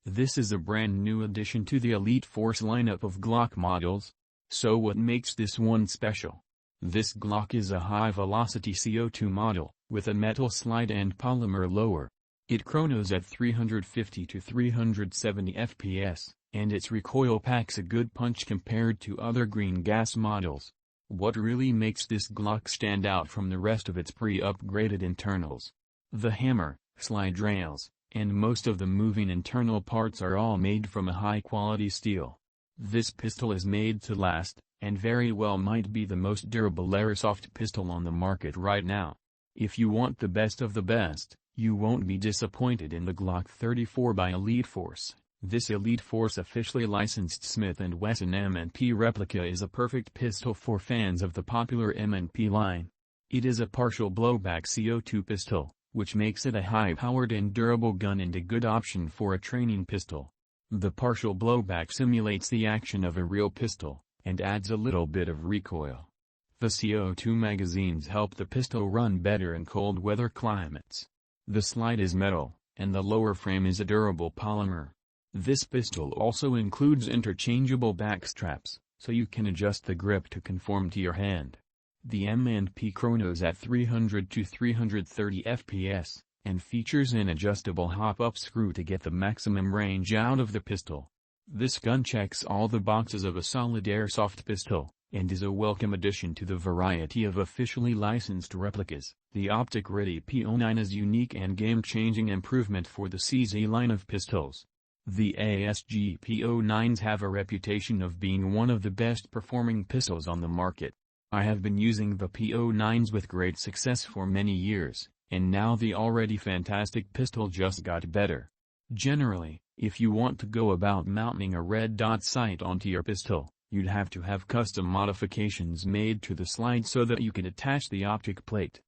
This is a brand new addition to the Elite Force lineup of Glock models. So what makes this one special? This Glock is a high-velocity CO2 model, with a metal slide and polymer lower. It chronos at 350 to 370 fps, and its recoil packs a good punch compared to other green gas models. What really makes this Glock stand out from the rest of its pre-upgraded internals? The hammer, slide rails, and most of the moving internal parts are all made from a high-quality steel. This pistol is made to last, and very well might be the most durable airsoft pistol on the market right now. If you want the best of the best, you won't be disappointed in the Glock 34 by Elite Force. This Elite Force officially licensed Smith & Wesson M&P replica is a perfect pistol for fans of the popular M&P line. It is a partial blowback CO2 pistol, which makes it a high-powered and durable gun and a good option for a training pistol. The partial blowback simulates the action of a real pistol, and adds a little bit of recoil. The CO2 magazines help the pistol run better in cold weather climates. The slide is metal, and the lower frame is a durable polymer. This pistol also includes interchangeable back straps, so you can adjust the grip to conform to your hand. The M&P chronos at 300 to 330 fps, and features an adjustable hop-up screw to get the maximum range out of the pistol. This gun checks all the boxes of a solid airsoft pistol, and is a welcome addition to the variety of officially licensed replicas. The Optic Ready P09 is unique and game-changing improvement for the CZ line of pistols. The ASG P09s have a reputation of being one of the best performing pistols on the market. I have been using the P09s with great success for many years, and now the already fantastic pistol just got better. Generally, if you want to go about mounting a red dot sight onto your pistol, you'd have to have custom modifications made to the slide so that you could attach the optic plate.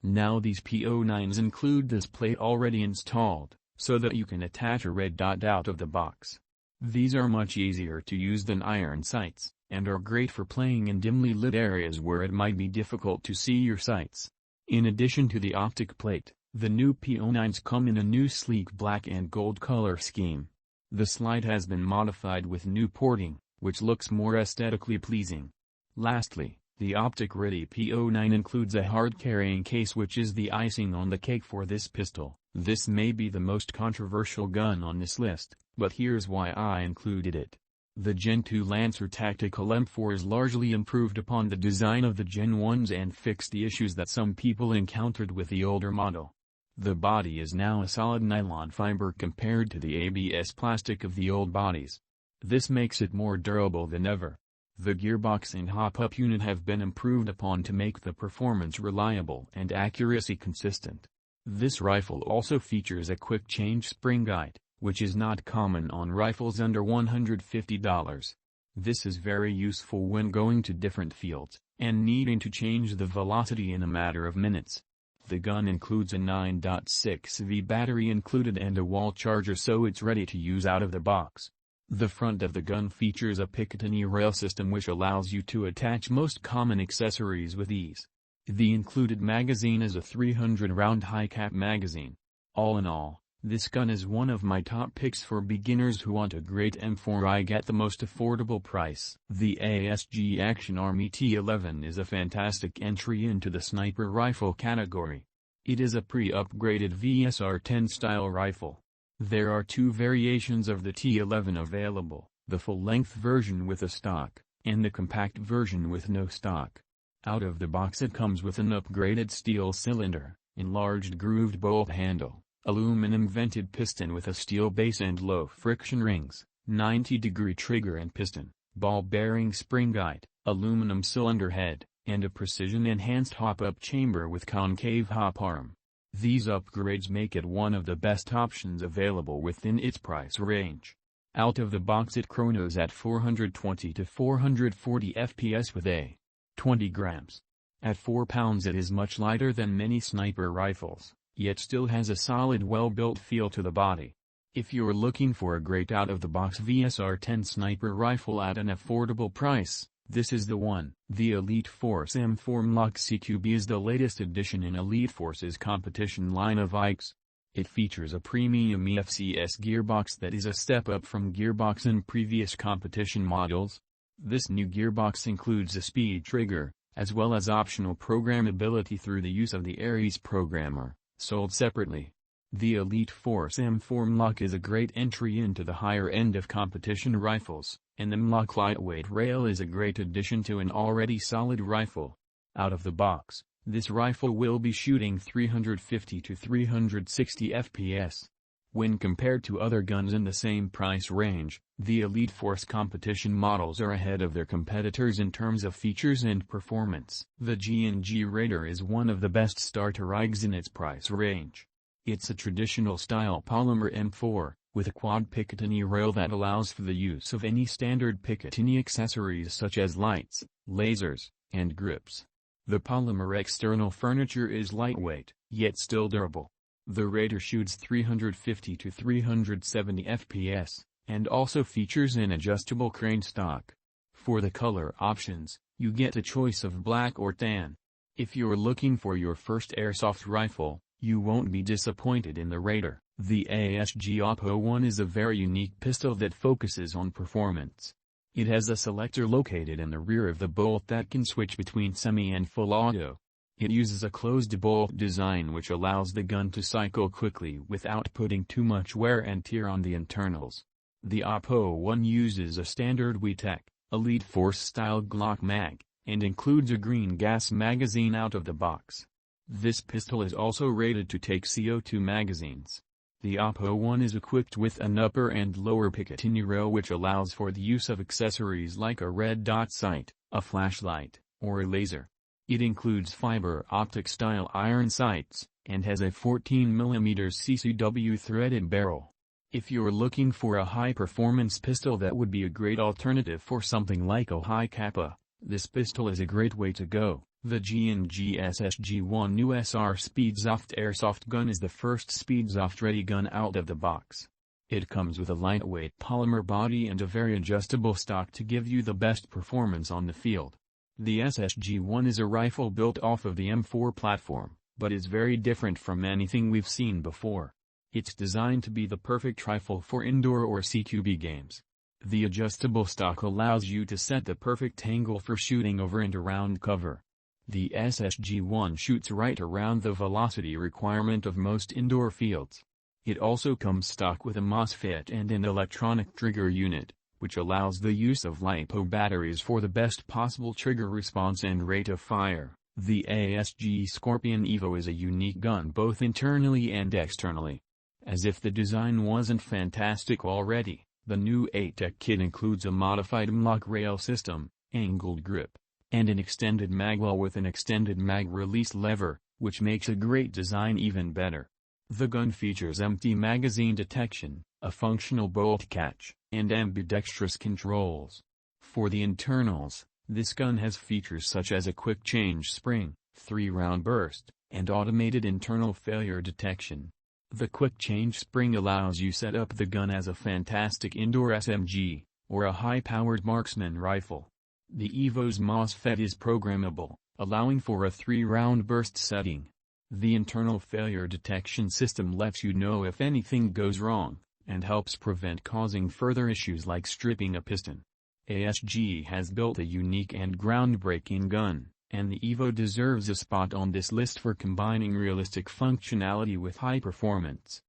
Now these P09s include this plate already installed, so that you can attach a red dot out of the box. These are much easier to use than iron sights, and are great for playing in dimly lit areas where it might be difficult to see your sights. In addition to the optic plate, the new P09s come in a new sleek black and gold color scheme. The slide has been modified with new porting, which looks more aesthetically pleasing. Lastly, the Optic Ready P09 includes a hard carrying case, which is the icing on the cake for this pistol. This may be the most controversial gun on this list, but here's why I included it. The Gen 2 Lancer Tactical M4 is largely improved upon the design of the Gen 1s and fixed the issues that some people encountered with the older model. The body is now a solid nylon fiber compared to the ABS plastic of the old bodies. This makes it more durable than ever. The gearbox and hop-up unit have been improved upon to make the performance reliable and accuracy consistent. This rifle also features a quick change spring guide, which is not common on rifles under $150. This is very useful when going to different fields, and needing to change the velocity in a matter of minutes. The gun includes a 9.6V battery included and a wall charger, so it's ready to use out of the box. The front of the gun features a Picatinny rail system which allows you to attach most common accessories with ease. The included magazine is a 300-round high-cap magazine. All in all, this gun is one of my top picks for beginners who want a great M4I at the most affordable price. The ASG Action Army T11 is a fantastic entry into the sniper rifle category. It is a pre-upgraded VSR-10 style rifle. There are two variations of the T11 available, the full-length version with a stock, and the compact version with no stock. Out of the box it comes with an upgraded steel cylinder, enlarged grooved bolt handle, aluminum vented piston with a steel base and low friction rings, 90-degree trigger and piston, ball bearing spring guide, aluminum cylinder head, and a precision-enhanced hop-up chamber with concave hop arm. These upgrades make it one of the best options available within its price range. Out of the box it chronos at 420 to 440 fps with a 20 grams. At 4 pounds it is much lighter than many sniper rifles, yet still has a solid well-built feel to the body. If you're looking for a great out-of-the-box VSR-10 sniper rifle at an affordable price, this is the one. The Elite Force M4 Mlock CQB is the latest addition in Elite Force's competition line of IKEs. It features a premium EFCS gearbox that is a step up from gearbox in previous competition models. This new gearbox includes a speed trigger, as well as optional programmability through the use of the Aries programmer, sold separately. The Elite Force M4 MLOC is a great entry into the higher end of competition rifles, and the MLOC lightweight rail is a great addition to an already solid rifle. Out of the box, this rifle will be shooting 350 to 360 FPS. When compared to other guns in the same price range, the Elite Force competition models are ahead of their competitors in terms of features and performance. The G&G Raider is one of the best starter rigs in its price range. It's a traditional style polymer M4, with a quad Picatinny rail that allows for the use of any standard Picatinny accessories such as lights, lasers, and grips. The polymer external furniture is lightweight, yet still durable. The Raider shoots 350 to 370 FPS, and also features an adjustable crane stock. For the color options, you get a choice of black or tan. If you're looking for your first airsoft rifle, you won't be disappointed in the Raider. The ASG Op-01 is a very unique pistol that focuses on performance. It has a selector located in the rear of the bolt that can switch between semi and full auto. It uses a closed bolt design which allows the gun to cycle quickly without putting too much wear and tear on the internals. The Op-01 uses a standard ATEK, Elite Force style Glock mag, and includes a green gas magazine out of the box. This pistol is also rated to take CO2 magazines. The Op-01 is equipped with an upper and lower Picatinny rail which allows for the use of accessories like a red dot sight, a flashlight, or a laser. It includes fiber optic style iron sights, and has a 14mm CCW threaded barrel. If you're looking for a high-performance pistol that would be a great alternative for something like a high kappa, this pistol is a great way to go. The G&G SSG-1 new SR Speedsoft airsoft gun is the first Speedsoft-ready gun out of the box. It comes with a lightweight polymer body and a very adjustable stock to give you the best performance on the field. The SSG-1 is a rifle built off of the M4 platform, but is very different from anything we've seen before. It's designed to be the perfect rifle for indoor or CQB games. The adjustable stock allows you to set the perfect angle for shooting over and around cover. The SSG-1 shoots right around the velocity requirement of most indoor fields. It also comes stock with a MOSFET and an electronic trigger unit, which allows the use of LiPo batteries for the best possible trigger response and rate of fire. The ASG Scorpion Evo is a unique gun both internally and externally. As if the design wasn't fantastic already, the new ATEK kit includes a modified MLOC rail system, angled grip, and an extended magwell with an extended mag release lever, which makes a great design even better. The gun features empty magazine detection, a functional bolt catch, and ambidextrous controls. For the internals, this gun has features such as a quick change spring, 3-round burst, and automated internal failure detection. The quick change spring allows you set up the gun as a fantastic indoor SMG, or a high-powered marksman rifle. The Evo's MOSFET is programmable, allowing for a 3-round burst setting. The internal failure detection system lets you know if anything goes wrong, and helps prevent causing further issues like stripping a piston. ASG has built a unique and groundbreaking gun, and the Evo deserves a spot on this list for combining realistic functionality with high performance.